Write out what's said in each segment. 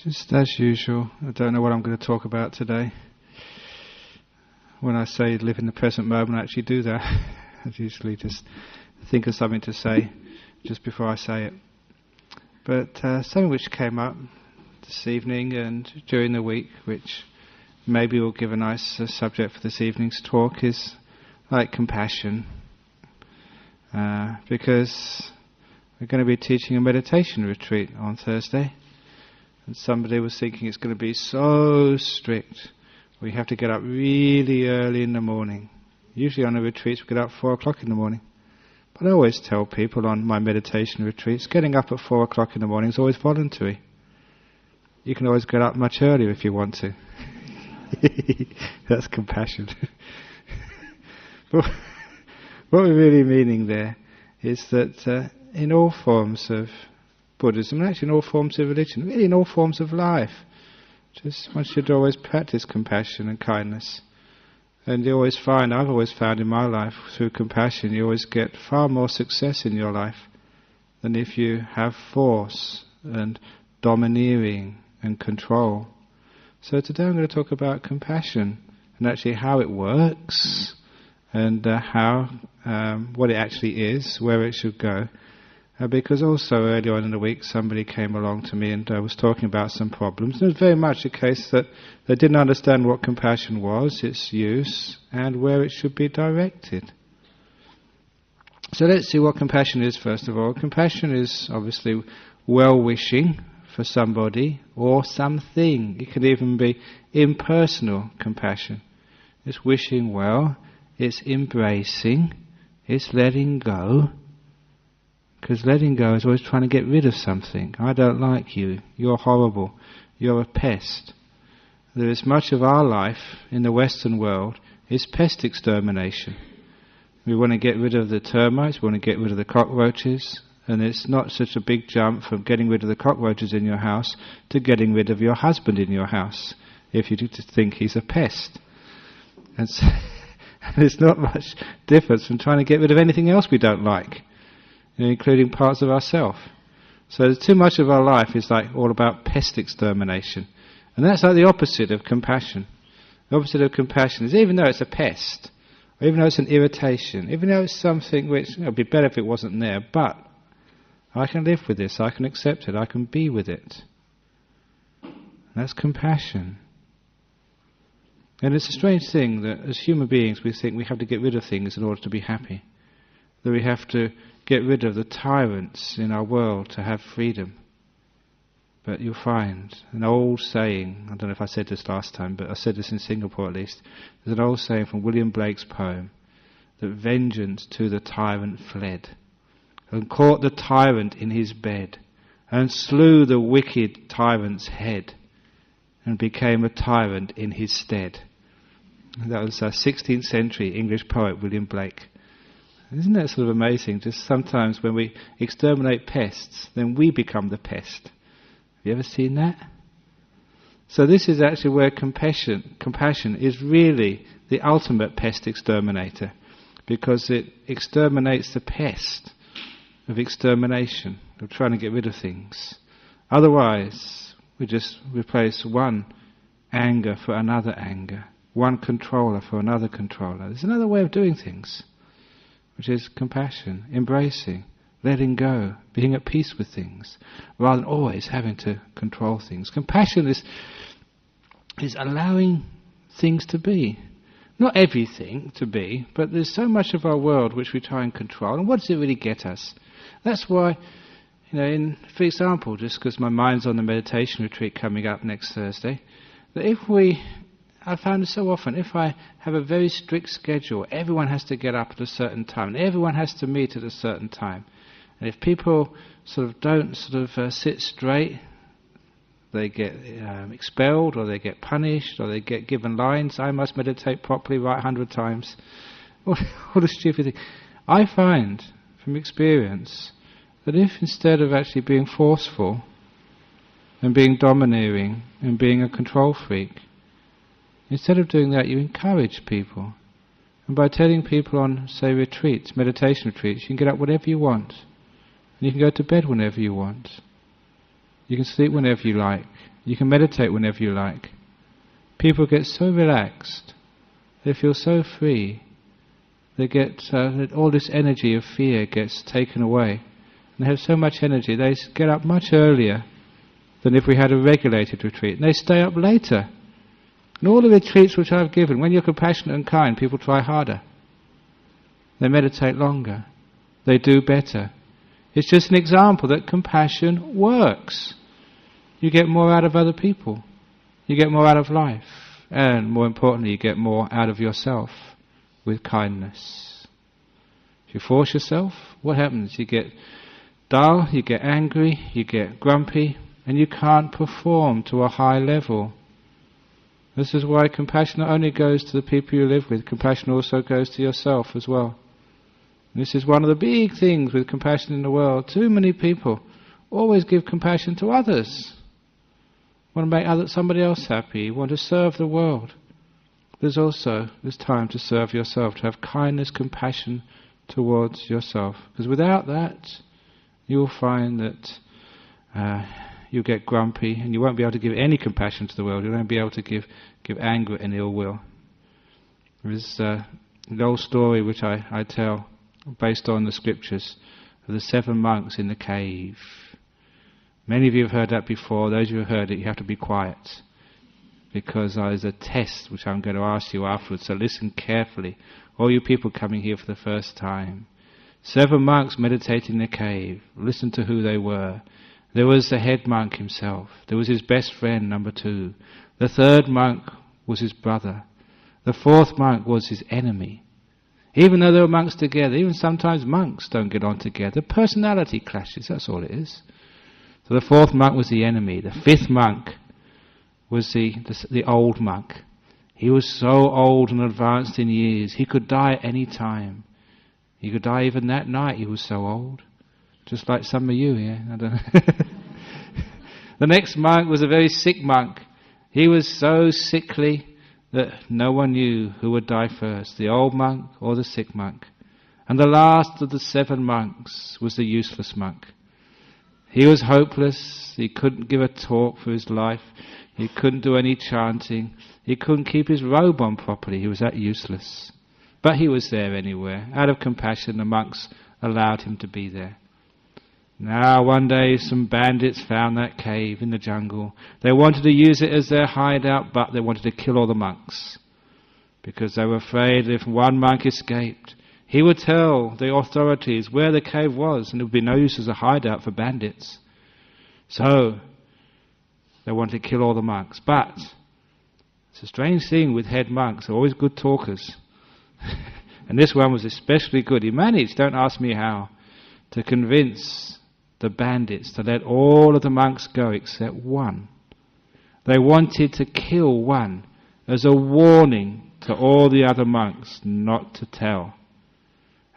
Just as usual, I don't know what I'm going to talk about today. When I say live in the present moment, I actually do that. I usually just think of something to say just before I say it. But something which came up this evening and during the week, which maybe will give a nice subject for this evening's talk, is like compassion. Because we're going to be teaching a meditation retreat on Thursday. And somebody was thinking it's going to be so strict. We have to get up really early in the morning. Usually on the retreats we get up 4 o'clock in the morning. But I always tell people on my meditation retreats, getting up at 4 o'clock in the morning is always voluntary. You can always get up much earlier if you want to. That's compassion. But what we're really meaning there is that in all forms of Buddhism, and actually in all forms of religion, really in all forms of life, just one should always practice compassion and kindness. And you always find, I've always found in my life, through compassion you always get far more success in your life than if you have force and domineering and control. So today I'm going to talk about compassion and actually how it works and what it actually is, where it should go. Because also earlier on in the week somebody came along to me and was talking about some problems. And it was very much a case that they didn't understand what compassion was, its use, and where it should be directed. So let's see what compassion is first of all. Compassion is obviously well-wishing for somebody or something. It can even be impersonal compassion. It's wishing well, it's embracing, it's letting go. Because letting go is always trying to get rid of something. I don't like you, you're horrible, you're a pest. There is much of our life in the Western world is pest extermination. We want to get rid of the termites, we want to get rid of the cockroaches, and it's not such a big jump from getting rid of the cockroaches in your house to getting rid of your husband in your house, if you just think he's a pest. And so, there's not much difference from trying to get rid of anything else we don't like, including parts of ourselves. So too much of our life is like all about pest extermination. And that's like the opposite of compassion. The opposite of compassion is even though it's a pest, or even though it's an irritation, even though it's something which, it would be better if it wasn't there, but I can live with this, I can accept it, I can be with it. That's compassion. And it's a strange thing that as human beings we think we have to get rid of things in order to be happy. That we have to get rid of the tyrants in our world to have freedom. But you'll find an old saying, I don't know if I said this last time, but I said this in Singapore at least, there's an old saying from William Blake's poem, that vengeance to the tyrant fled, and caught the tyrant in his bed, and slew the wicked tyrant's head, and became a tyrant in his stead. That was a 16th century English poet, William Blake. Isn't that sort of amazing? Just sometimes when we exterminate pests, then we become the pest. Have you ever seen that? So this is actually where compassion is really the ultimate pest exterminator, because it exterminates the pest of extermination, of trying to get rid of things. Otherwise, we just replace one anger for another anger, one controller for another controller. There's another way of doing things, which is compassion, embracing, letting go, being at peace with things, rather than always having to control things. Compassion is allowing things to be. Not everything to be, but there's so much of our world which we try and control, and what does it really get us? That's why, for example, just because my mind's on the meditation retreat coming up next Thursday, that I found it so often, if I have a very strict schedule, everyone has to get up at a certain time, and everyone has to meet at a certain time. And if people don't sit straight, they get expelled, or they get punished, or they get given lines, I must meditate properly right 100 times. What a stupid thing. I find, from experience, that if instead of actually being forceful, and being domineering, and being a control freak, instead of doing that, you encourage people. And by telling people on, say, retreats, meditation retreats, you can get up whenever you want. And you can go to bed whenever you want. You can sleep whenever you like. You can meditate whenever you like. People get so relaxed, they feel so free, they get all this energy of fear gets taken away. And they have so much energy, they get up much earlier than if we had a regulated retreat. And they stay up later. And all the retreats which I've given, when you're compassionate and kind, people try harder. They meditate longer. They do better. It's just an example that compassion works. You get more out of other people. You get more out of life. And more importantly, you get more out of yourself with kindness. If you force yourself, what happens? You get dull, you get angry, you get grumpy, and you can't perform to a high level. This is why compassion not only goes to the people you live with, compassion also goes to yourself as well. This is one of the big things with compassion in the world. Too many people always give compassion to others. Want to make somebody else happy, want to serve the world. There's time to serve yourself, to have kindness, compassion towards yourself. Because without that, you'll find that you'll get grumpy and you won't be able to give any compassion to the world. You won't be able to give anger and ill will. There's an old story which I tell, based on the scriptures, of the 7 monks in the cave. Many of you have heard that before. Those who have heard it, you have to be quiet, because there's a test which I'm going to ask you afterwards, so listen carefully, all you people coming here for the first time. 7 monks meditating in the cave. Listen to who they were. There was the head monk himself. There was his best friend, number 2. The 3rd monk was his brother. The 4th monk was his enemy. Even though they were monks together, even sometimes monks don't get on together. Personality clashes, that's all it is. So the 4th monk was the enemy. The 5th monk was the old monk. He was so old and advanced in years, he could die at any time. He could die even that night, he was so old. Just like some of you here. I don't know. The next monk was a very sick monk. He was so sickly that no one knew who would die first, the old monk or the sick monk. And the last of the 7 monks was the useless monk. He was hopeless. He couldn't give a talk for his life. He couldn't do any chanting. He couldn't keep his robe on properly. He was that useless. But he was there anyway. Out of compassion, the monks allowed him to be there. Now, one day, some bandits found that cave in the jungle. They wanted to use it as their hideout, but they wanted to kill all the monks, because they were afraid if one monk escaped, he would tell the authorities where the cave was, and it would be no use as a hideout for bandits. So, they wanted to kill all the monks. But it's a strange thing with head monks. They're always good talkers. And this one was especially good. He managed, don't ask me how, to convince the bandits to let all of the monks go except one. They wanted to kill one as a warning to all the other monks not to tell.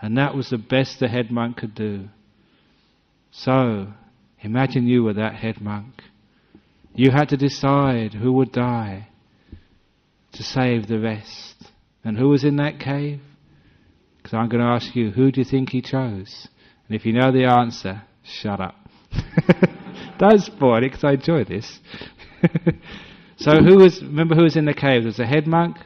And that was the best the head monk could do. So, imagine you were that head monk. You had to decide who would die to save the rest. And who was in that cave? Because I'm going to ask you, who do you think he chose? And if you know the answer, shut up. Don't spoil it, because I enjoy this. So remember who was in the cave? There was the head monk,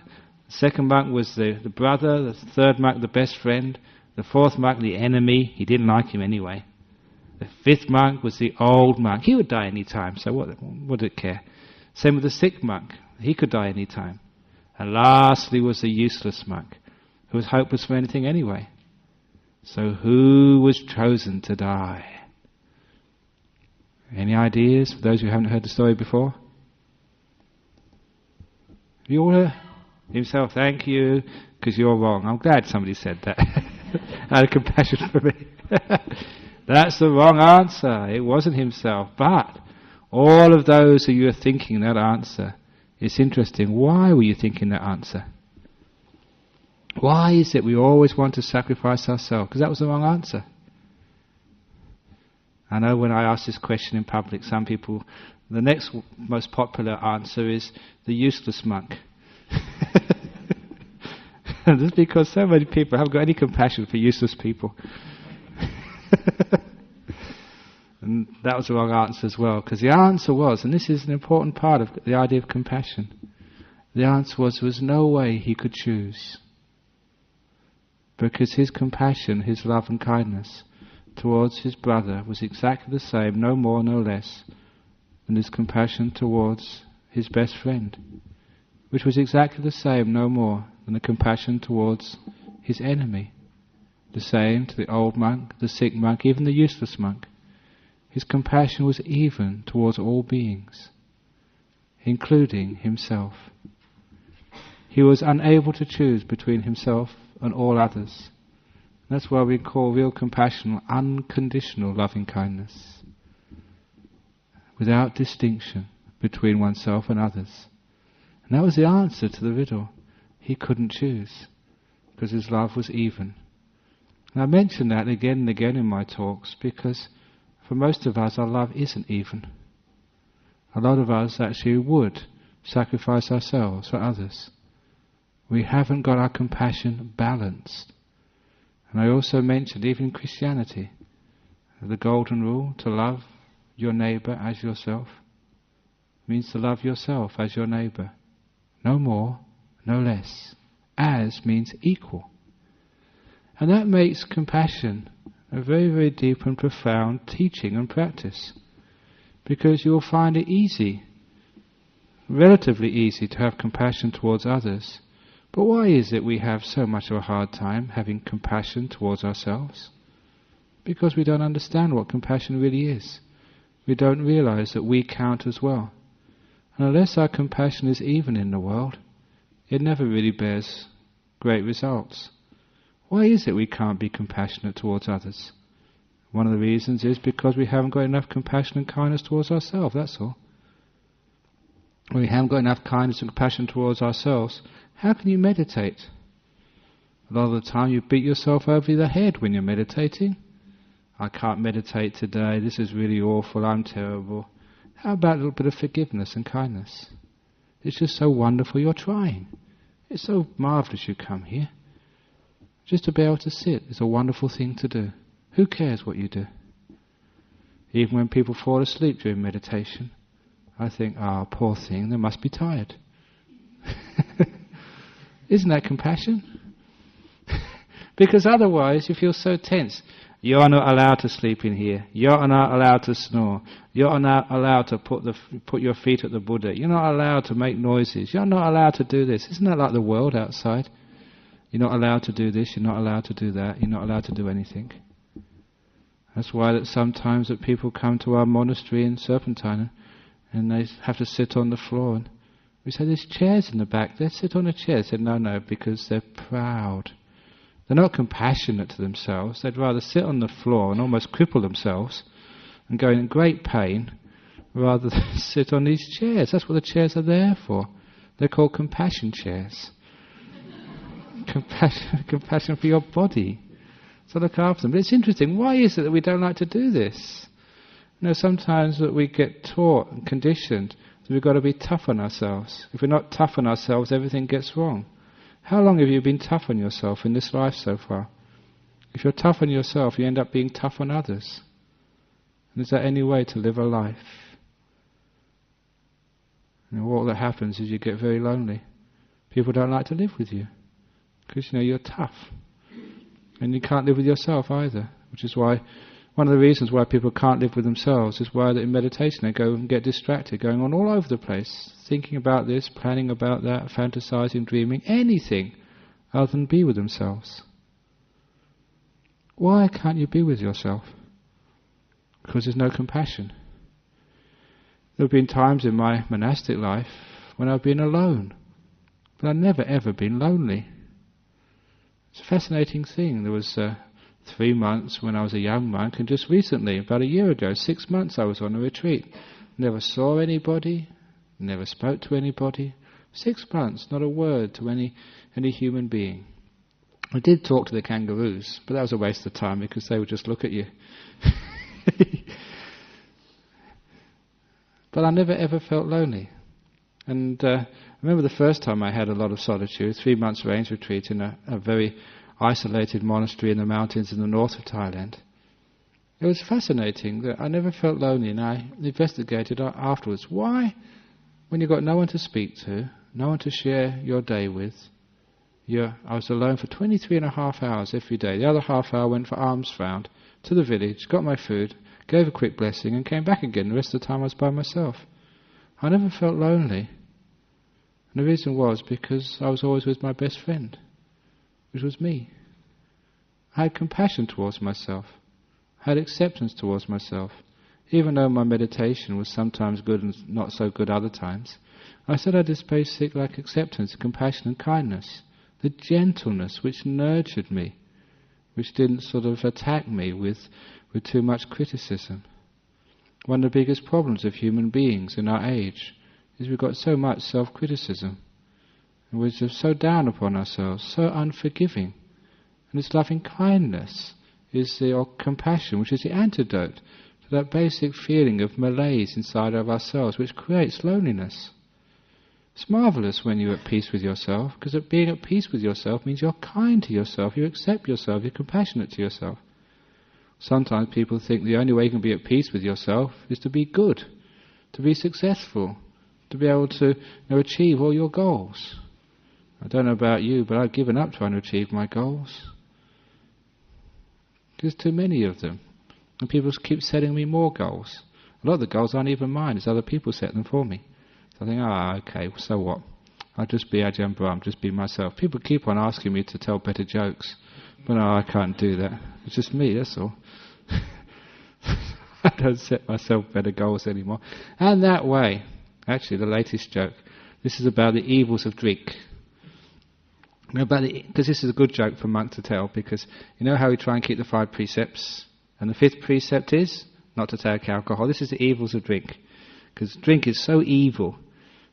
the 2nd monk was the brother, the 3rd monk the best friend, the 4th monk the enemy, he didn't like him anyway. The 5th monk was the old monk. He would die any time, so what did it care? Same with the sick monk. He could die any time. And lastly was the useless monk, who was hopeless for anything anyway. So who was chosen to die? Any ideas for those who haven't heard the story before? Have you all heard? Himself, thank you, because you're wrong. I'm glad somebody said that. Out of compassion for me. That's the wrong answer. It wasn't himself. But all of those who you are thinking that answer, it's interesting. Why were you thinking that answer? Why is it we always want to sacrifice ourselves? Because that was the wrong answer. I know when I ask this question in public, some people, the next most popular answer is the useless monk. Just because so many people haven't got any compassion for useless people. And that was the wrong answer as well, because the answer was, and this is an important part of the idea of compassion, the answer was there was no way he could choose. Because his compassion, his love and kindness towards his brother was exactly the same, no more, no less, than his compassion towards his best friend, which was exactly the same, no more, than the compassion towards his enemy. The same to the old monk, the sick monk, even the useless monk. His compassion was even towards all beings, including himself. He was unable to choose between himself and all others. That's why we call real compassion unconditional loving kindness, without distinction between oneself and others. And that was the answer to the riddle. He couldn't choose, because his love was even. And I mention that again and again in my talks, because for most of us our love isn't even. A lot of us actually would sacrifice ourselves for others. We haven't got our compassion balanced. And I also mentioned, even in Christianity, the golden rule, to love your neighbour as yourself, means to love yourself as your neighbour. No more, no less. As means equal. And that makes compassion a very, very deep and profound teaching and practice. Because you'll find it easy, relatively easy, to have compassion towards others. But why is it we have so much of a hard time having compassion towards ourselves? Because we don't understand what compassion really is. We don't realize that we count as well. And unless our compassion is even in the world, it never really bears great results. Why is it we can't be compassionate towards others? One of the reasons is because we haven't got enough compassion and kindness towards ourselves, that's all. When we haven't got enough kindness and compassion towards ourselves, how can you meditate? A lot of the time you beat yourself over the head when you're meditating. I can't meditate today, this is really awful, I'm terrible. How about a little bit of forgiveness and kindness? It's just so wonderful you're trying. It's so marvellous you come here. Just to be able to sit is a wonderful thing to do. Who cares what you do? Even when people fall asleep during meditation, I think, poor thing, they must be tired. Isn't that compassion? Because otherwise you feel so tense. You're not allowed to sleep in here. You're not allowed to snore. You're not allowed to put your feet at the Buddha. You're not allowed to make noises. You're not allowed to do this. Isn't that like the world outside? You're not allowed to do this. You're not allowed to do that. You're not allowed to do anything. That's why that sometimes that people come to our monastery in Serpentine and they have to sit on the floor. And we say, there's chairs in the back. They sit on a chair. They said, no, because they're proud. They're not compassionate to themselves. They'd rather sit on the floor and almost cripple themselves and go in great pain rather than sit on these chairs. That's what the chairs are there for. They're called compassion chairs. Compassion for your body. So look after them. But it's interesting. Why is it that we don't like to do this? Sometimes that we get taught and conditioned that we've got to be tough on ourselves. If we're not tough on ourselves, everything gets wrong. How long have you been tough on yourself in this life so far? If you're tough on yourself, you end up being tough on others. And is there any way to live a life? What that happens is you get very lonely. People don't like to live with you because you're tough. And you can't live with yourself either, which is why one of the reasons why people can't live with themselves is why in meditation they go and get distracted, going on all over the place, thinking about this, planning about that, fantasizing, dreaming, anything other than be with themselves. Why can't you be with yourself? Because there's no compassion. There have been times in my monastic life when I've been alone, but I've never ever been lonely. It's a fascinating thing. There was 3 months when I was a young monk, and just recently, about a year ago, 6 months I was on a retreat. Never saw anybody, never spoke to anybody. 6 months, not a word to any human being. I did talk to the kangaroos, but that was a waste of time because they would just look at you. But I never ever felt lonely. And I remember the first time I had a lot of solitude, 3 months rains retreat in a very isolated monastery in the mountains in the north of Thailand. it was fascinating that I never felt lonely, and I investigated afterwards. Why, when you've got no one to speak to, no one to share your day with, I was alone for 23.5 hours every day. The other half hour went for alms round to the village, got my food, gave a quick blessing and came back again. The rest of the time I was by myself. I never felt lonely. And the reason was because I was always with my best friend, which was me. I had compassion towards myself. I had acceptance towards myself. Even though my meditation was sometimes good and not so good other times, I still had this basic acceptance, compassion and kindness. The gentleness which nurtured me, which didn't sort of attack me with too much criticism. One of the biggest problems of human beings in our age is we've got so much self-criticism. And we're just so down upon ourselves, so unforgiving. And this loving kindness or compassion, which is the antidote to that basic feeling of malaise inside of ourselves, which creates loneliness. It's marvellous when you're at peace with yourself, because being at peace with yourself means you're kind to yourself, you accept yourself, you're compassionate to yourself. Sometimes people think the only way you can be at peace with yourself is to be good, to be successful, to be able to achieve all your goals. I don't know about you, but I've given up trying to achieve my goals. There's too many of them. And people keep setting me more goals. A lot of the goals aren't even mine, it's other people set them for me. So I think, okay, so what? I'll just be Ajahn Brahm, just be myself. People keep on asking me to tell better jokes. But no, I can't do that. It's just me, that's all. I don't set myself better goals anymore. And that way, actually the latest joke, this is about the evils of drink. Because this is a good joke for a monk to tell, because you know how we try and keep the 5 precepts? And the 5th precept is not to take alcohol. This is the evils of drink. Because drink is so evil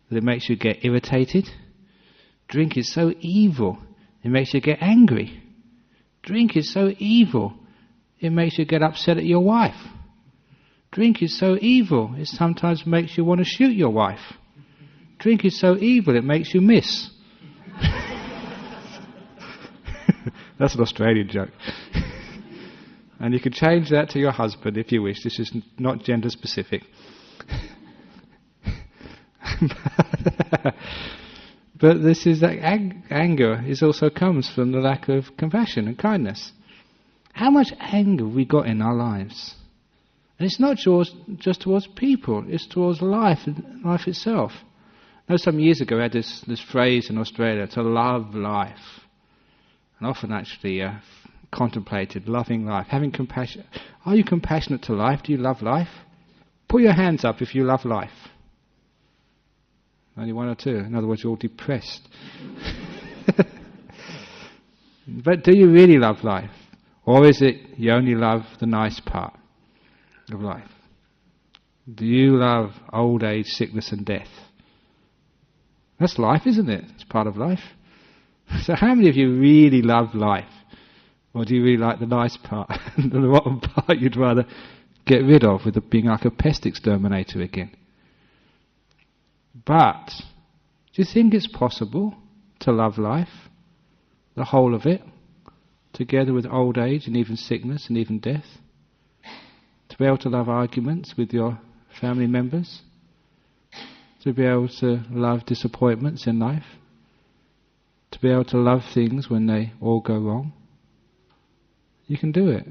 that it makes you get irritated. Drink is so evil, it makes you get angry. Drink is so evil, it makes you get upset at your wife. Drink is so evil, it sometimes makes you want to shoot your wife. Drink is so evil, it makes you miss. That's an Australian joke. And you can change that to your husband if you wish. This is not gender specific. But this is that anger also comes from the lack of compassion and kindness. How much anger have we got in our lives? And it's not just towards people, it's towards life and life itself. I know some years ago I had this phrase in Australia, to love life. And often actually contemplated loving life, having compassion. Are you compassionate to life? Do you love life? Put your hands up if you love life. Only 1 or 2. In other words, you're all depressed. But do you really love life? Or is it you only love the nice part of life? Do you love old age, sickness and death? That's life, isn't it? It's part of life. So how many of you really love life? Or do you really like the nice part? The rotten part you'd rather get rid of, with being like a pest exterminator again. But, do you think it's possible to love life, the whole of it, together with old age and even sickness and even death? To be able to love arguments with your family members? To be able to love disappointments in life? To be able to love things when they all go wrong? You can do it.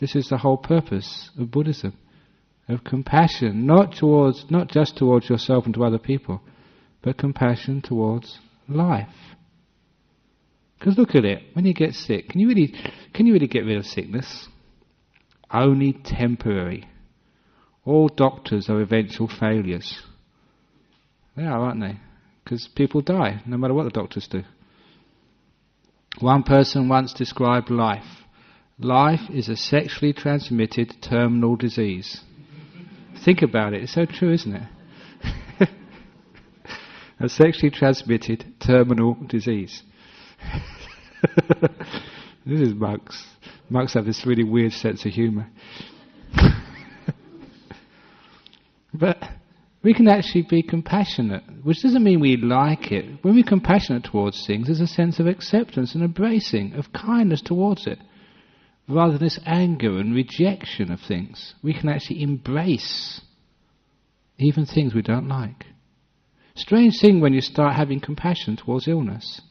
This is the whole purpose of Buddhism. Of compassion, not just towards yourself and to other people, but compassion towards life. Because look at it, when you get sick, can you really get rid of sickness? Only temporary. All doctors are eventual failures. They are, aren't they? Because people die, no matter what the doctors do. One person once described life. Life is a sexually transmitted terminal disease. Think about it, it's so true, isn't it? A sexually transmitted terminal disease. This is monks. Monks have this really weird sense of humour. But we can actually be compassionate, which doesn't mean we like it. When we're compassionate towards things, there's a sense of acceptance and embracing, of kindness towards it. rather than this anger and rejection of things. We can actually embrace even things we don't like. Strange thing when you start having compassion towards illness.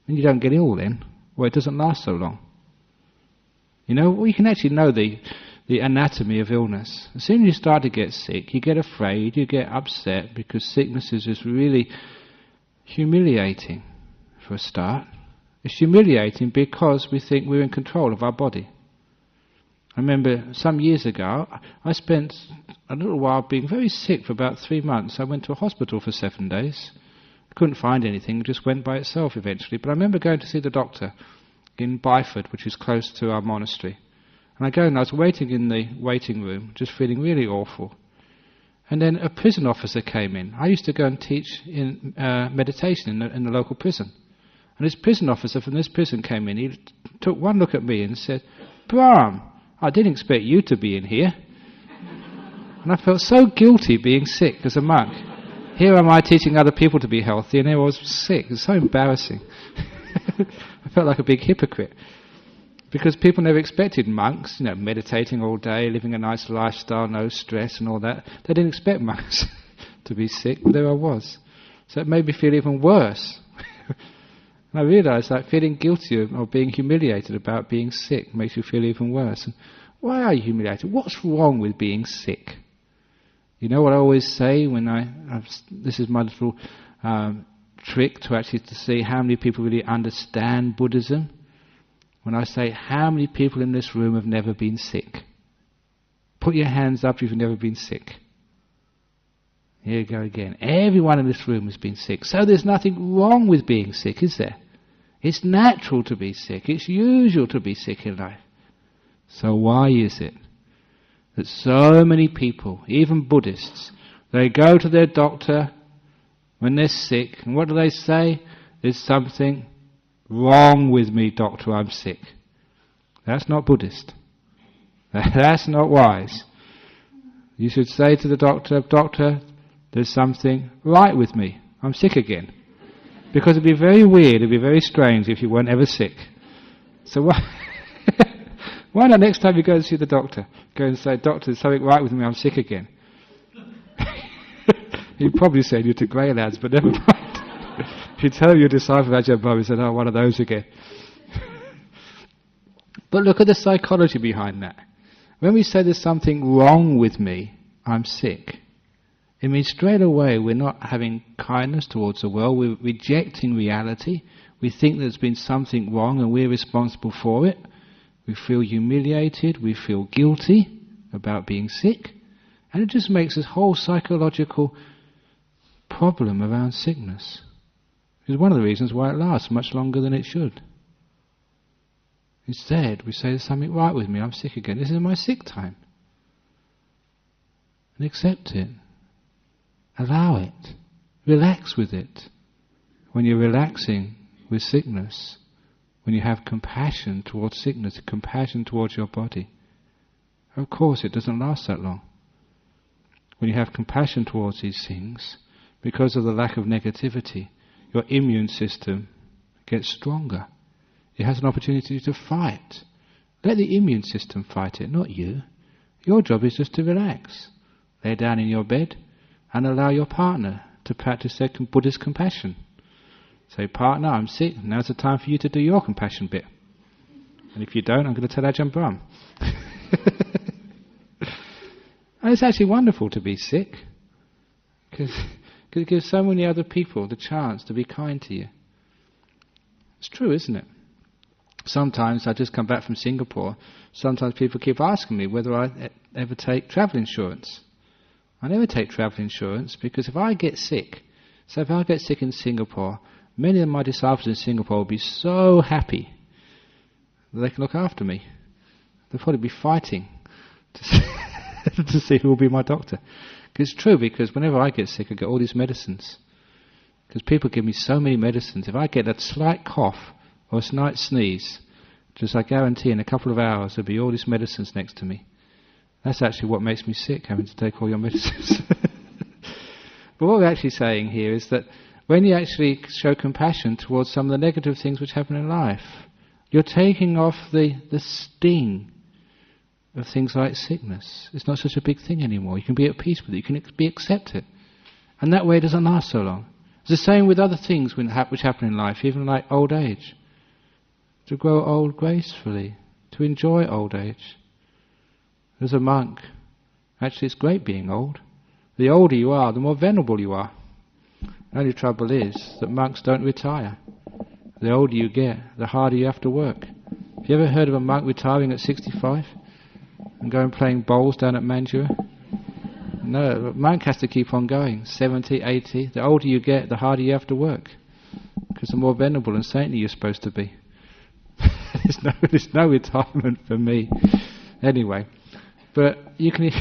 And you don't get ill then, or it doesn't last so long. You know, we can actually know the anatomy of illness. As soon as you start to get sick, you get afraid, you get upset, because sickness is just really humiliating for a start. It's humiliating because we think we're in control of our body. I remember some years ago, I spent a little while being very sick for about 3 months. I went to a hospital for 7 days. I couldn't find anything, it just went by itself eventually. But I remember going to see the doctor in Byford, which is close to our monastery. And I go and I was waiting in the waiting room, just feeling really awful. And then a prison officer came in. I used to go and teach in meditation in the local prison. And this prison officer from this prison came in. He took one look at me and said, "Brahm, I didn't expect you to be in here." And I felt so guilty being sick as a monk. Here am I teaching other people to be healthy, and here I was sick. It was so embarrassing. I felt like a big hypocrite. Because people never expected monks, meditating all day, living a nice lifestyle, no stress and all that. They didn't expect monks to be sick, but there I was. So it made me feel even worse. And I realised that feeling guilty or being humiliated about being sick makes you feel even worse. And why are you humiliated? What's wrong with being sick? You know what I always say when this is my little trick to see how many people really understand Buddhism. When I say, how many people in this room have never been sick? Put your hands up if you've never been sick. Here you go again. Everyone in this room has been sick. So there's nothing wrong with being sick, is there? It's natural to be sick. It's usual to be sick in life. So why is it that so many people, even Buddhists, they go to their doctor when they're sick, and what do they say? There's something wrong with me, doctor, I'm sick. That's not Buddhist. That's not wise. You should say to the doctor, "Doctor, there's something right with me. I'm sick again." Because it'd be very weird, it'd be very strange if you weren't ever sick. So why not next time you go and see the doctor, go and say, "Doctor, there's something right with me, I'm sick again." He'd probably say you to grey lads, but never mind. If you tell your disciple Ajahn Brahm, he said, "Oh, one of those again." But look at the psychology behind that. When we say there's something wrong with me, I'm sick, it means straight away we're not having kindness towards the world, we're rejecting reality, we think there's been something wrong and we're responsible for it, we feel humiliated, we feel guilty about being sick, and it just makes this whole psychological problem around sickness. It's one of the reasons why it lasts much longer than it should. Instead, we say, "There's something right with me, I'm sick again. This is my sick time." And accept it. Allow it. Relax with it. When you're relaxing with sickness, when you have compassion towards sickness, compassion towards your body, of course it doesn't last that long. When you have compassion towards these things, because of the lack of negativity, your immune system gets stronger. It has an opportunity to fight. Let the immune system fight it, not you. Your job is just to relax. Lay down in your bed and allow your partner to practice their Buddhist compassion. Say, "Partner, I'm sick. Now's the time for you to do your compassion bit. And if you don't, I'm going to tell Ajahn Brahm." And it's actually wonderful to be sick, because it gives so many other people the chance to be kind to you. It's true, isn't it? Sometimes I just come back from Singapore. Sometimes people keep asking me whether I ever take travel insurance. I never take travel insurance because if I get sick, so if I get sick in Singapore, many of my disciples in Singapore will be so happy that they can look after me. They'll probably be fighting to see who will be my doctor. It's true, because whenever I get sick I get all these medicines. Because people give me so many medicines. If I get a slight cough or a slight sneeze, just I guarantee in a couple of hours there'll be all these medicines next to me. That's actually what makes me sick, having to take all your medicines. But what we're actually saying here is that when you actually show compassion towards some of the negative things which happen in life, You're taking off the sting of things like sickness. It's not such a big thing anymore. You can be at peace with it. You can be accepted. And that way it doesn't last so long. It's the same with other things which happen in life, even like old age. To grow old gracefully, to enjoy old age. As a monk, actually it's great being old. The older you are, the more venerable you are. The only trouble is that monks don't retire. The older you get, the harder you have to work. Have you ever heard of a monk retiring at 65 and going playing bowls down at Mantua? No, a monk has to keep on going, 70, 80. The older you get, the harder you have to work, because the more venerable and saintly you're supposed to be. There's no retirement for me. Anyway, but you can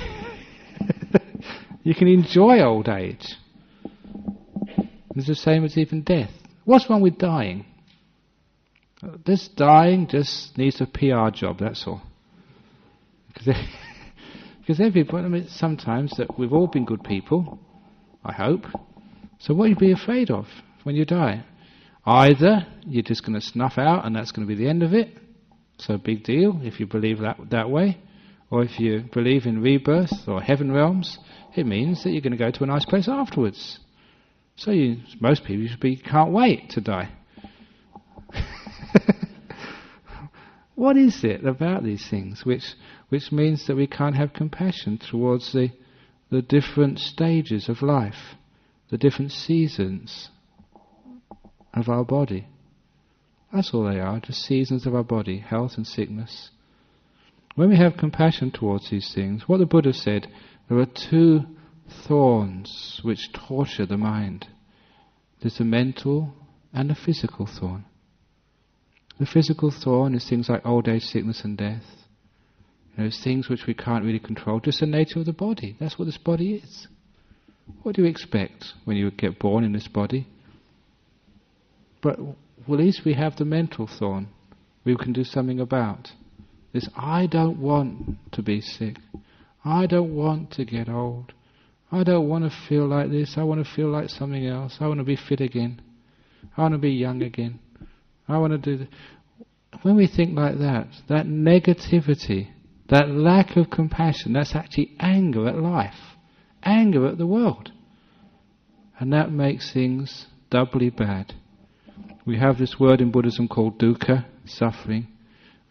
you can enjoy old age. It's the same as even death. What's wrong with dying? This dying just needs a PR job, that's all. Because everybody, I mean, sometimes that we've all been good people, I hope. So what are you be afraid of when you die? Either you're just going to snuff out and that's going to be the end of it, so big deal if you believe that way, or if you believe in rebirth or heaven realms, it means that you're going to go to a nice place afterwards. So most people can't wait to die. What is it about these things which means that we can't have compassion towards the different stages of life, the different seasons of our body? That's all they are, just seasons of our body, health and sickness. When we have compassion towards these things, what the Buddha said, there are two thorns which torture the mind. There's the mental and the physical thorn. The physical thorn is things like old age, sickness and death. It's things which we can't really control, just the nature of the body. That's what this body is. What do you expect when you get born in this body? But at least we have the mental thorn we can do something about. This, I don't want to be sick. I don't want to get old. I don't want to feel like this. I want to feel like something else. I want to be fit again. I want to be young again. I want to do this. When we think like that negativity, that lack of compassion, that's actually anger at life, anger at the world. And that makes things doubly bad. We have this word in Buddhism called dukkha, suffering.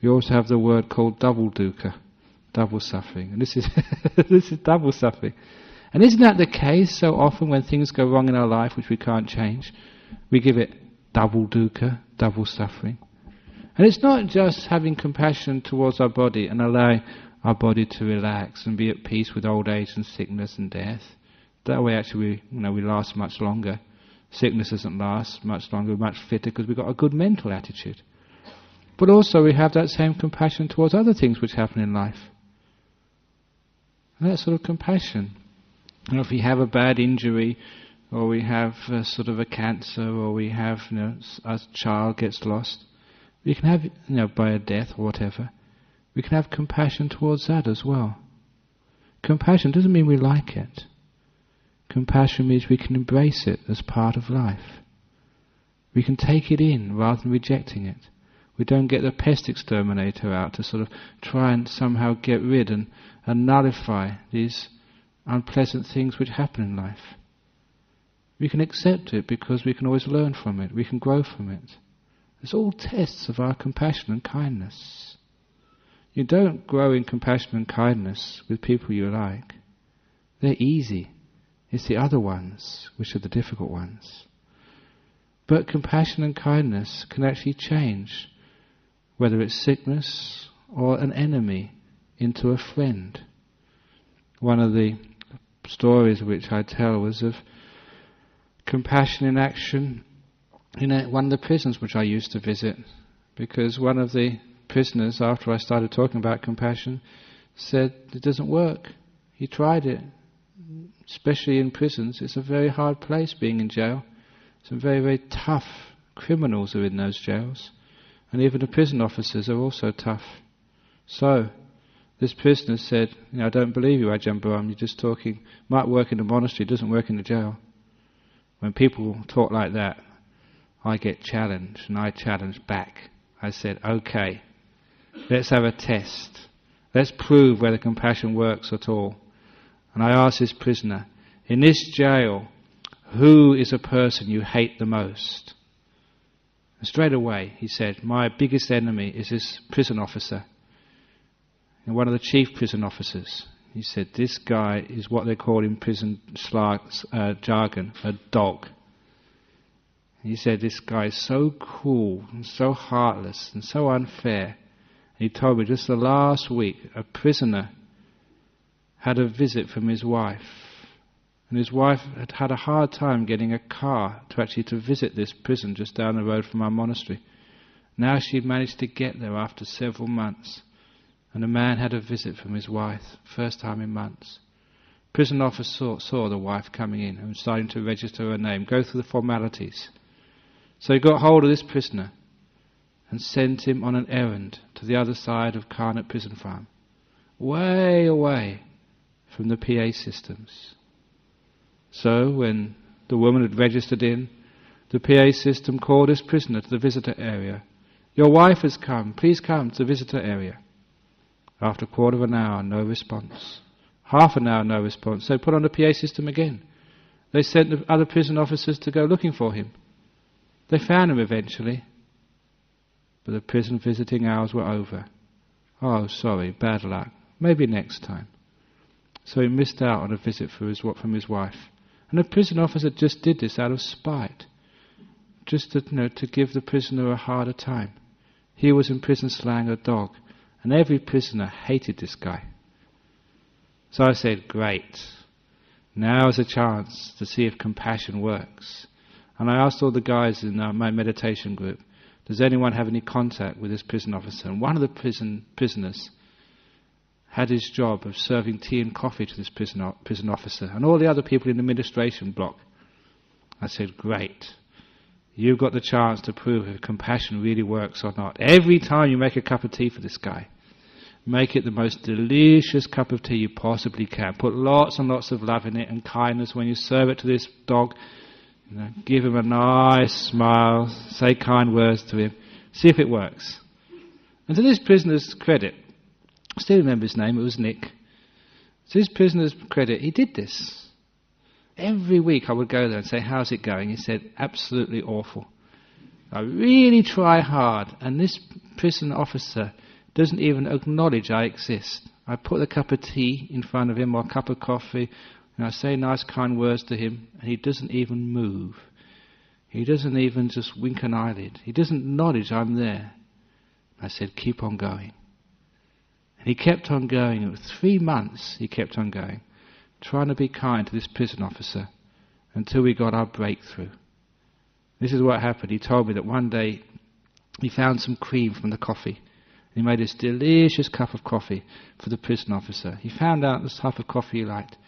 We also have the word called double dukkha, double suffering. And this is this is double suffering. And isn't that the case so often when things go wrong in our life which we can't change? We give it double dukkha, double suffering. And it's not just having compassion towards our body and allowing our body to relax and be at peace with old age and sickness and death. That way actually we last much longer. Sickness doesn't last much longer, we're much fitter because we've got a good mental attitude. But also we have that same compassion towards other things which happen in life. And that sort of compassion. If we have a bad injury, or we have sort of a cancer, or we have a child gets lost, we can have by a death or whatever, we can have compassion towards that as well. Compassion doesn't mean we like it. Compassion means we can embrace it as part of life. We can take it in rather than rejecting it. We don't get the pest exterminator out to sort of try and somehow get rid and nullify these unpleasant things which happen in life. We can accept it because we can always learn from it. We can grow from it. It's all tests of our compassion and kindness. You don't grow in compassion and kindness with people you like. They're easy. It's the other ones which are the difficult ones. But compassion and kindness can actually change, whether it's sickness or an enemy, into a friend. One of the stories which I tell was of compassion in action in one of the prisons which I used to visit, because one of the prisoners, after I started talking about compassion, said it doesn't work. He tried it, especially in prisons. It's a very hard place being in jail. Some very, very tough criminals are in those jails, and even the prison officers are also tough. So this prisoner said, I don't believe you, Ajahn Brahm, you're just talking, might work in the monastery, doesn't work in the jail. When people talk like that, I get challenged, and I challenge back. I said, okay, let's have a test. Let's prove whether compassion works at all. And I asked this prisoner, in this jail, who is a person you hate the most? And straight away he said, my biggest enemy is this prison officer, and one of the chief prison officers. He said, this guy is what they call in prison jargon, a dog. He said, this guy is so cruel and so heartless and so unfair. And he told me just the last week a prisoner had a visit from his wife. And his wife had had a hard time getting a car to visit this prison just down the road from our monastery. Now she'd managed to get there after several months. And the man had a visit from his wife, first time in months. Prison officer saw the wife coming in and was starting to register her name, go through the formalities. So he got hold of this prisoner and sent him on an errand to the other side of Carnot Prison Farm, way away from the PA systems. So when the woman had registered in, the PA system called this prisoner to the visitor area. Your wife has come, please come to the visitor area. After a quarter of an hour, no response. Half an hour, no response. So put on the PA system again. They sent the other prison officers to go looking for him. They found him eventually, but the prison visiting hours were over. Oh, sorry, bad luck. Maybe next time. So he missed out on a visit from his wife. And the prison officer just did this out of spite, just to give the prisoner a harder time. He was in prison slang a dog, and every prisoner hated this guy. So I said, great, now is a chance to see if compassion works. And I asked all the guys in my meditation group, does anyone have any contact with this prison officer? And one of the prisoners had his job of serving tea and coffee to this prison officer and all the other people in the administration block. I said, great, you've got the chance to prove if compassion really works or not. Every time you make a cup of tea for this guy, make it the most delicious cup of tea you possibly can. Put lots and lots of love in it and kindness when you serve it to this dog. Give him a nice smile, say kind words to him, see if it works. And to this prisoner's credit, I still remember his name, it was Nick. To his prisoner's credit, he did this. Every week I would go there and say, how's it going? He said, absolutely awful. I really try hard, and this prison officer doesn't even acknowledge I exist. I put a cup of tea in front of him or a cup of coffee, and I say nice kind words to him, and he doesn't even move. He doesn't even just wink an eyelid. He doesn't acknowledge I'm there. I said, keep on going. And he kept on going. It was 3 months he kept on going, trying to be kind to this prison officer until we got our breakthrough. This is what happened. He told me that one day he found some cream from the coffee. He made this delicious cup of coffee for the prison officer. He found out the type of coffee he liked.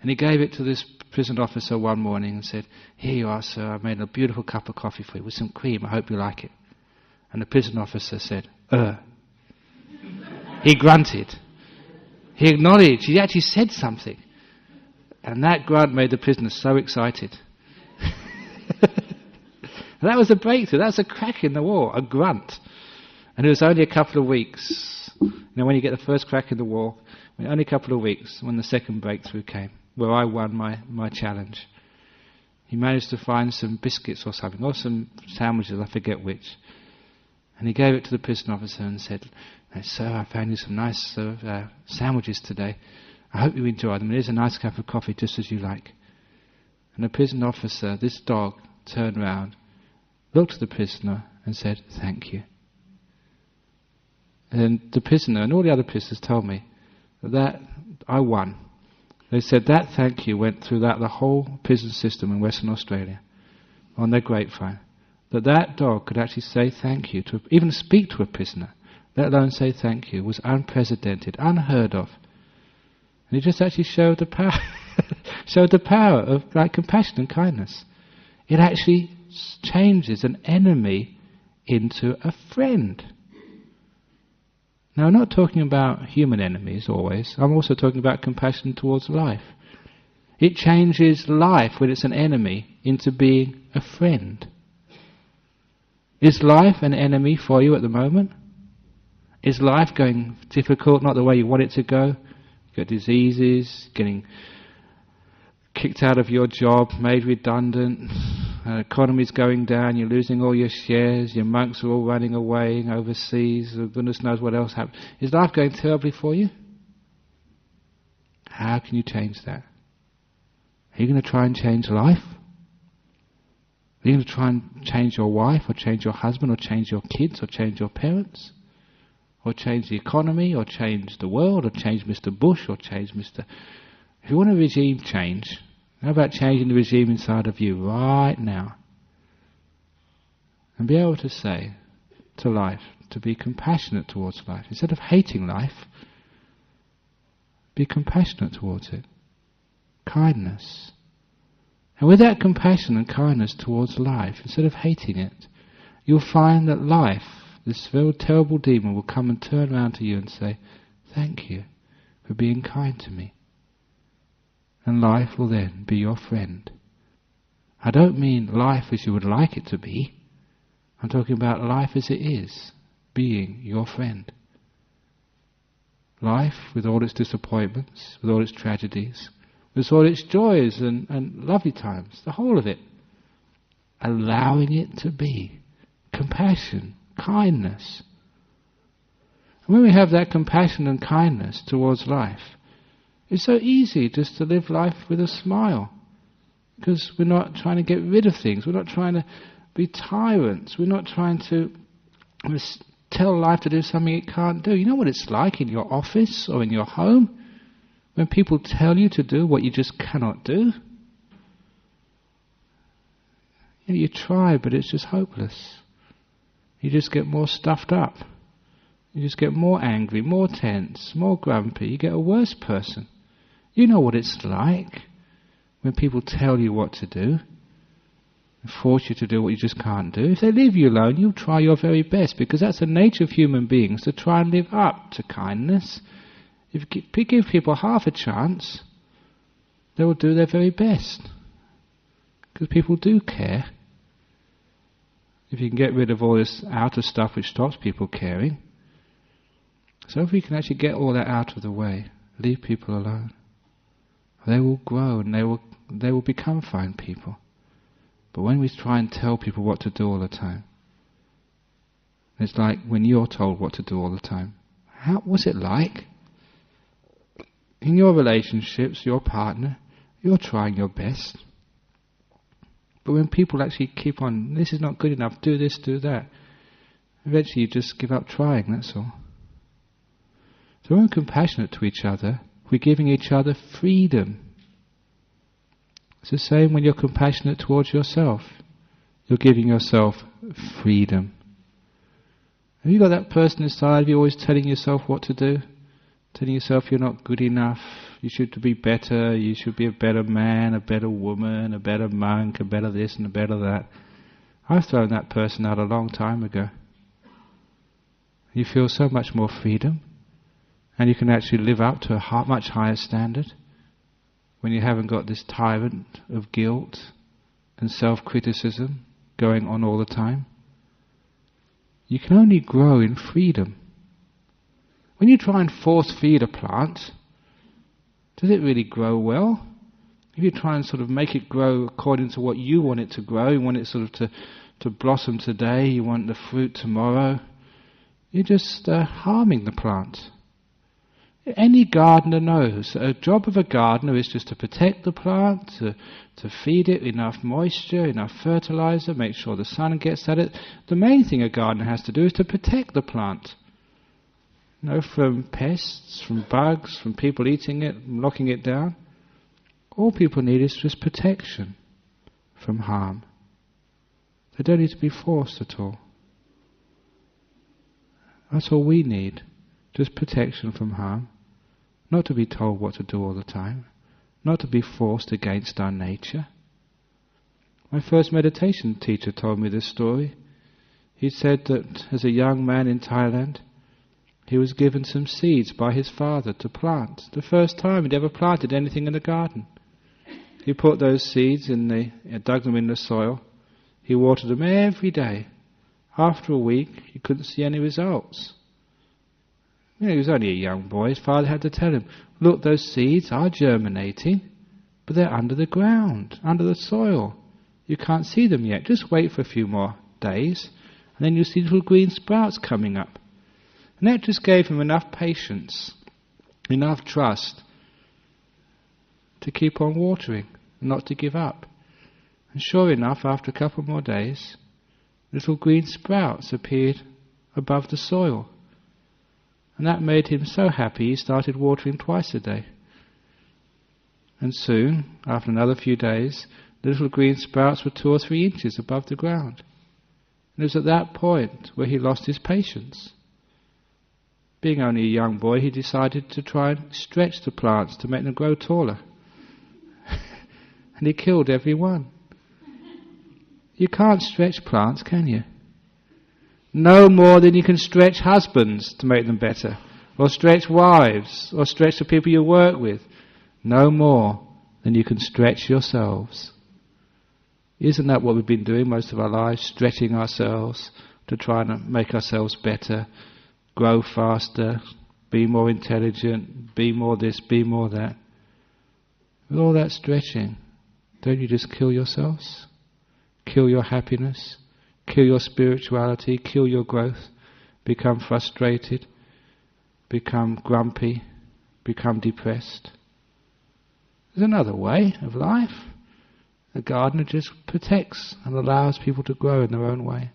And he gave it to this prison officer one morning and said, here you are, sir, I made a beautiful cup of coffee for you with some cream. I hope you like it. And the prison officer said, He grunted. He acknowledged. He actually said something. And that grunt made the prisoner so excited. And that was a breakthrough. That was a crack in the wall, a grunt. And it was only a couple of weeks. When you get the first crack in the wall, only a couple of weeks when the second breakthrough came, where I won my challenge. He managed to find some biscuits or something, or some sandwiches, I forget which. And he gave it to the prison officer and said, sir, I found you some nice sandwiches today. I hope you enjoy them. Here's a nice cup of coffee, just as you like. And the prison officer, this dog, turned round, looked at the prisoner and said, thank you. And the prisoner and all the other prisoners told me that I won. They said that thank you went through the whole prison system in Western Australia on their grapevine. That dog could actually say thank you, to even speak to a prisoner, let alone say thank you, was unprecedented, unheard of. And it just actually showed the power of compassion and kindness. It actually changes an enemy into a friend. Now, I'm not talking about human enemies always. I'm also talking about compassion towards life. It changes life when it's an enemy into being a friend. Is life an enemy for you at the moment? Is life going difficult, not the way you want it to go? You've got diseases, getting kicked out of your job, made redundant, economy's going down, you're losing all your shares, your monks are all running away overseas, goodness knows what else happened. Is life going terribly for you? How can you change that? Are you going to try and change life? Are you going to try and change your wife, or change your husband, or change your kids, or change your parents? Or change the economy, or change the world, or change Mr. Bush, or change Mr... If you want a regime change, how about changing the regime inside of you right now? And be able to say to life, to be compassionate towards life. Instead of hating life, be compassionate towards it. Kindness. And with that compassion and kindness towards life, instead of hating it, you'll find that life, this very terrible demon, will come and turn around to you and say, thank you for being kind to me. And life will then be your friend. I don't mean life as you would like it to be. I'm talking about life as it is, being your friend. Life with all its disappointments, with all its tragedies, with all its joys and lovely times, the whole of it. Allowing it to be. Compassion, kindness. And when we have that compassion and kindness towards life, it's so easy just to live life with a smile, because we're not trying to get rid of things. We're not trying to be tyrants. We're not trying to tell life to do something it can't do. You know what it's like in your office or in your home when people tell you to do what you just cannot do? You try, but it's just hopeless. You just get more stuffed up. You just get more angry, more tense, more grumpy. You get a worse person. You know what it's like when people tell you what to do and force you to do what you just can't do. If they leave you alone, you'll try your very best, because that's the nature of human beings, to try and live up to kindness. If you give people half a chance, they will do their very best, because people do care. If you can get rid of all this outer stuff which stops people caring. So if we can actually get all that out of the way, leave people alone, they will grow and they will become fine people. But when we try and tell people what to do all the time, it's like when you're told what to do all the time. What's it like? In your relationships, your partner, you're trying your best. But when people actually keep on, this is not good enough, do this, do that, eventually you just give up trying, that's all. So when we're compassionate to each other, we're giving each other freedom. It's the same when you're compassionate towards yourself. You're giving yourself freedom. Have you got that person inside of you always telling yourself what to do? Telling yourself you're not good enough, you should be better, you should be a better man, a better woman, a better monk, a better this and a better that. I've thrown that person out a long time ago. You feel so much more freedom. And you can actually live up to a much higher standard when you haven't got this tyrant of guilt and self-criticism going on all the time. You can only grow in freedom. When you try and force-feed a plant, does it really grow well? If you try and sort of make it grow according to what you want it to grow, you want it sort of to blossom today, you want the fruit tomorrow, you're just harming the plant. Any gardener knows a job of a gardener is just to protect the plant, to feed it enough moisture, enough fertilizer, make sure the sun gets at it. The main thing a gardener has to do is to protect the plant. From pests, from bugs, from people eating it, knocking it down. All people need is just protection from harm. They don't need to be forced at all. That's all we need, just protection from harm. Not to be told what to do all the time, not to be forced against our nature. My first meditation teacher told me this story. He said that as a young man in Thailand, he was given some seeds by his father to plant. The first time he'd ever planted anything in the garden. He put those seeds dug them in the soil. He watered them every day. After a week, he couldn't see any results. He was only a young boy. His father had to tell him, look, those seeds are germinating, but they're under the ground, under the soil. You can't see them yet. Just wait for a few more days, and then you'll see little green sprouts coming up. And that just gave him enough patience, enough trust to keep on watering and not to give up. And sure enough, after a couple more days, little green sprouts appeared above the soil. And that made him so happy he started watering twice a day. And soon, after another few days, the little green sprouts were 2 or 3 inches above the ground. And it was at that point where he lost his patience. Being only a young boy, he decided to try and stretch the plants to make them grow taller. And he killed every one. You can't stretch plants, can you? No more than you can stretch husbands to make them better, or stretch wives, or stretch the people you work with. No more than you can stretch yourselves. Isn't that what we've been doing most of our lives? Stretching ourselves to try and make ourselves better, grow faster, be more intelligent, be more this, be more that. With all that stretching, don't you just kill yourselves? Kill your happiness, kill your spirituality, kill your growth, become frustrated, become grumpy, become depressed. There's another way of life. The gardener just protects and allows people to grow in their own way.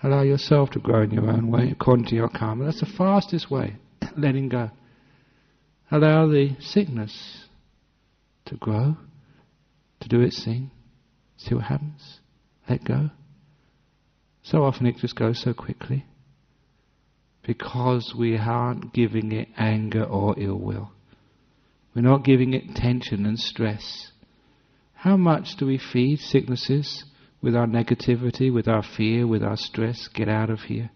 Allow yourself to grow in your own way, according to your karma. That's the fastest way, letting go. Allow the sickness to grow, to do its thing. See what happens. Let go. So often it just goes so quickly because we aren't giving it anger or ill will. We're not giving it tension and stress. How much do we feed sicknesses with our negativity, with our fear, with our stress? Get out of here.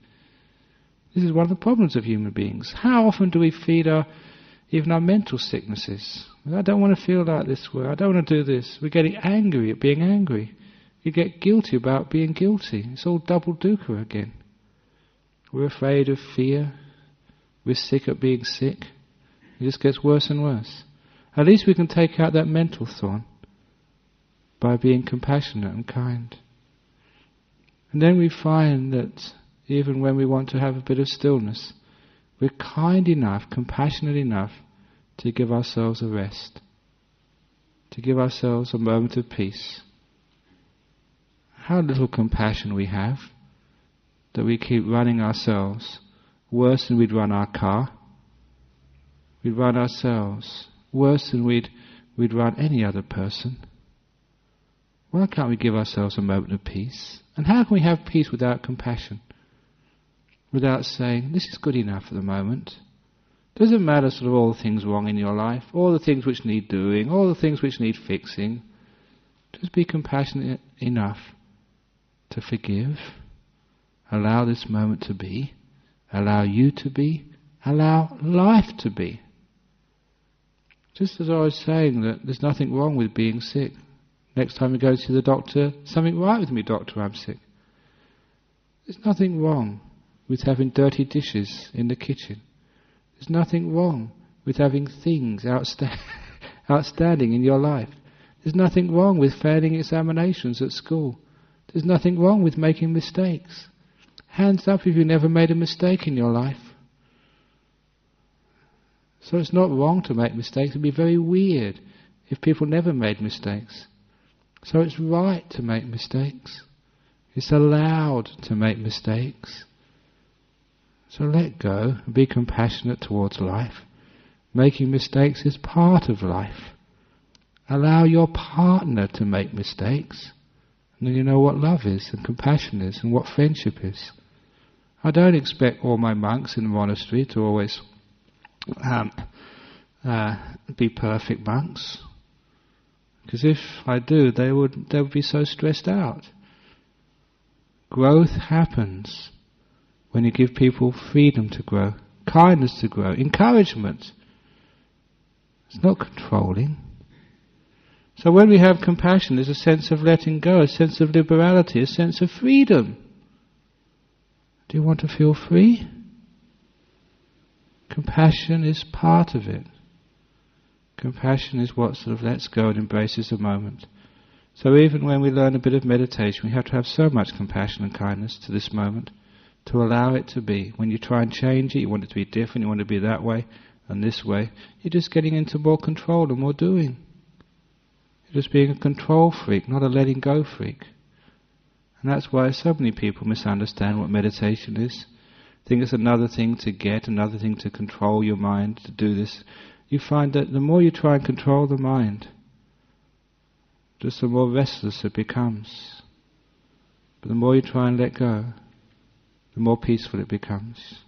This is one of the problems of human beings. How often do we feed even our mental sicknesses? I don't want to feel like this way. I don't want to do this. We're getting angry at being angry. You get guilty about being guilty. It's all double dukkha again. We're afraid of fear. We're sick at being sick. It just gets worse and worse. At least we can take out that mental thorn by being compassionate and kind. And then we find that even when we want to have a bit of stillness, we're kind enough, compassionate enough to give ourselves a rest, to give ourselves a moment of peace. How little compassion we have that we keep running ourselves worse than we'd run our car. We'd run ourselves worse than we'd run any other person. Why can't we give ourselves a moment of peace? And how can we have peace without compassion? Without saying, this is good enough for the moment. Doesn't matter sort of all the things wrong in your life, all the things which need doing, all the things which need fixing. Just be compassionate enough to forgive. Allow this moment to be. Allow you to be. Allow life to be. Just as I was saying that there's nothing wrong with being sick. Next time you go to the doctor, something right with me, doctor, I'm sick. There's nothing wrong with having dirty dishes in the kitchen. There's nothing wrong with having things outstanding in your life. There's nothing wrong with failing examinations at school. There's nothing wrong with making mistakes. Hands up if you never made a mistake in your life. So it's not wrong to make mistakes. It would be very weird if people never made mistakes. So it's right to make mistakes. It's allowed to make mistakes. So let go and be compassionate towards life. Making mistakes is part of life. Allow your partner to make mistakes. And then you know what love is and compassion is and what friendship is. I don't expect all my monks in the monastery to always be perfect monks. Because if I do, they would be so stressed out. Growth happens when you give people freedom to grow, kindness to grow, encouragement. It's not controlling. So when we have compassion, there's a sense of letting go, a sense of liberality, a sense of freedom. Do you want to feel free? Compassion is part of it. Compassion is what sort of lets go and embraces the moment. So even when we learn a bit of meditation, we have to have so much compassion and kindness to this moment, to allow it to be. When you try and change it, you want it to be different, you want it to be that way and this way, you're just getting into more control and more doing. You're just being a control freak, not a letting go freak. And that's why so many people misunderstand what meditation is. Think it's another thing to get, another thing to control your mind, to do this. You find that the more you try and control the mind, just the more restless it becomes. But the more you try and let go, the more peaceful it becomes.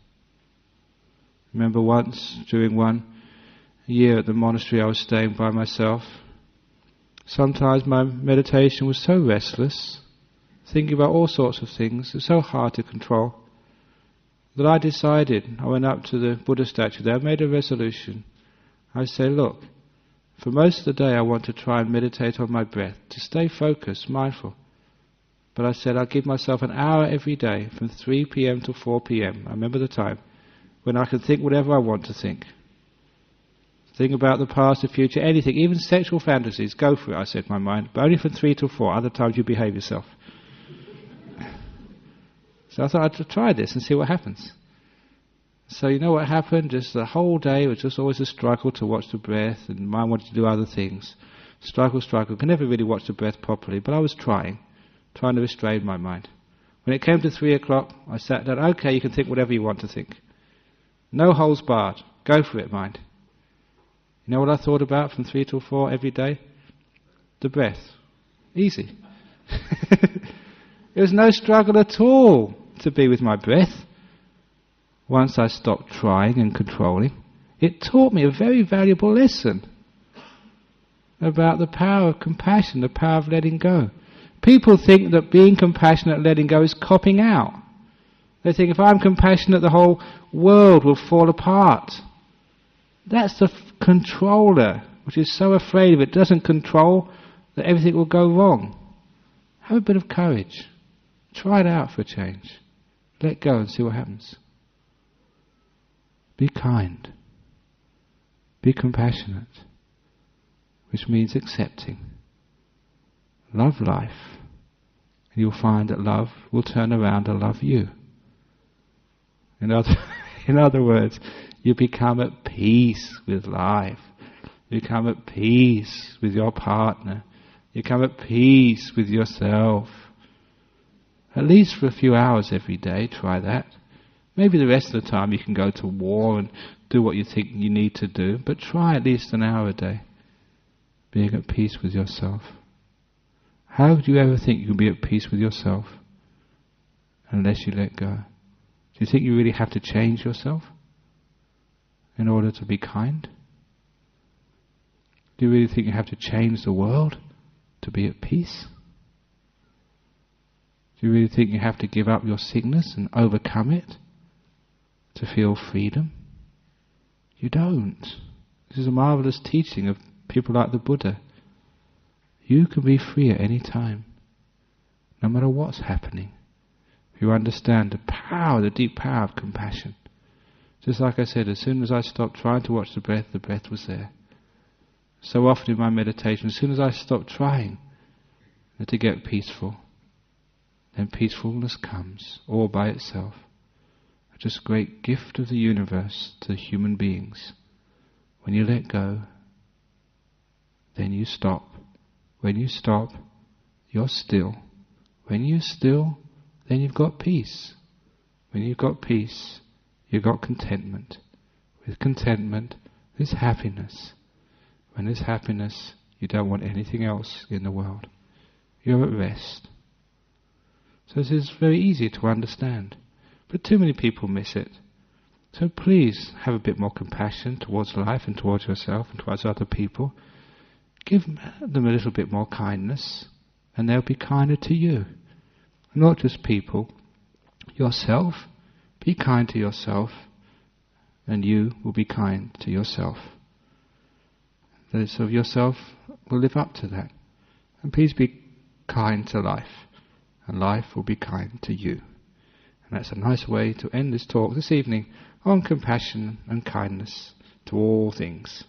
Remember once, during one year at the monastery I was staying by myself, sometimes my meditation was so restless, thinking about all sorts of things, it's so hard to control, that I decided, I went up to the Buddha statue there, I made a resolution. I said, look, for most of the day I want to try and meditate on my breath, to stay focused, mindful. But I said I'll give myself an hour every day, from 3 p.m. to 4 p.m, I remember the time, when I can think whatever I want to think. Think about the past, the future, anything, even sexual fantasies, go for it, I said in my mind, but only from 3 to 4, other times you behave yourself. So I thought I'd try this and see what happens. So you know what happened? Just the whole day it was just always a struggle to watch the breath, and mind wanted to do other things. Struggle. Could never really watch the breath properly, but I was trying to restrain my mind. When it came to 3 o'clock, I sat down, okay, you can think whatever you want to think. No holds barred. Go for it, mind. You know what I thought about from 3 till 4 every day? The breath. Easy. There was no struggle at all to be with my breath. Once I stopped trying and controlling, it taught me a very valuable lesson about the power of compassion, the power of letting go. People think that being compassionate and letting go is copping out. They think if I'm compassionate, the whole world will fall apart. That's the controller, which is so afraid if it doesn't control, that everything will go wrong. Have a bit of courage. Try it out for a change. Let go and see what happens. Be kind. Be compassionate, which means accepting. Love life, and you'll find that love will turn around and love you. In other words, you become at peace with life. You become at peace with your partner. You become at peace with yourself. At least for a few hours every day, try that. Maybe the rest of the time you can go to war and do what you think you need to do, but try at least an hour a day, being at peace with yourself. How do you ever think you can be at peace with yourself unless you let go? Do you think you really have to change yourself in order to be kind? Do you really think you have to change the world to be at peace? Do you really think you have to give up your sickness and overcome it to feel freedom? You don't. This is a marvelous teaching of people like the Buddha. You can be free at any time, no matter what's happening. If you understand the power, the deep power of compassion. Just like I said, as soon as I stopped trying to watch the breath was there. So often in my meditation, as soon as I stopped trying to get peaceful, then peacefulness comes all by itself. Just a great gift of the universe to human beings. When you let go, then you stop. When you stop, you're still. When you're still, then you've got peace. When you've got peace, you've got contentment. With contentment, there's happiness. When there's happiness, you don't want anything else in the world. You're at rest. So this is very easy to understand. But too many people miss it. So please have a bit more compassion towards life and towards yourself and towards other people. Give them a little bit more kindness and they'll be kinder to you. Not just people. Yourself. Be kind to yourself and you will be kind to yourself. Those of yourself will live up to that. And please be kind to life and life will be kind to you. And that's a nice way to end this talk this evening on compassion and kindness to all things.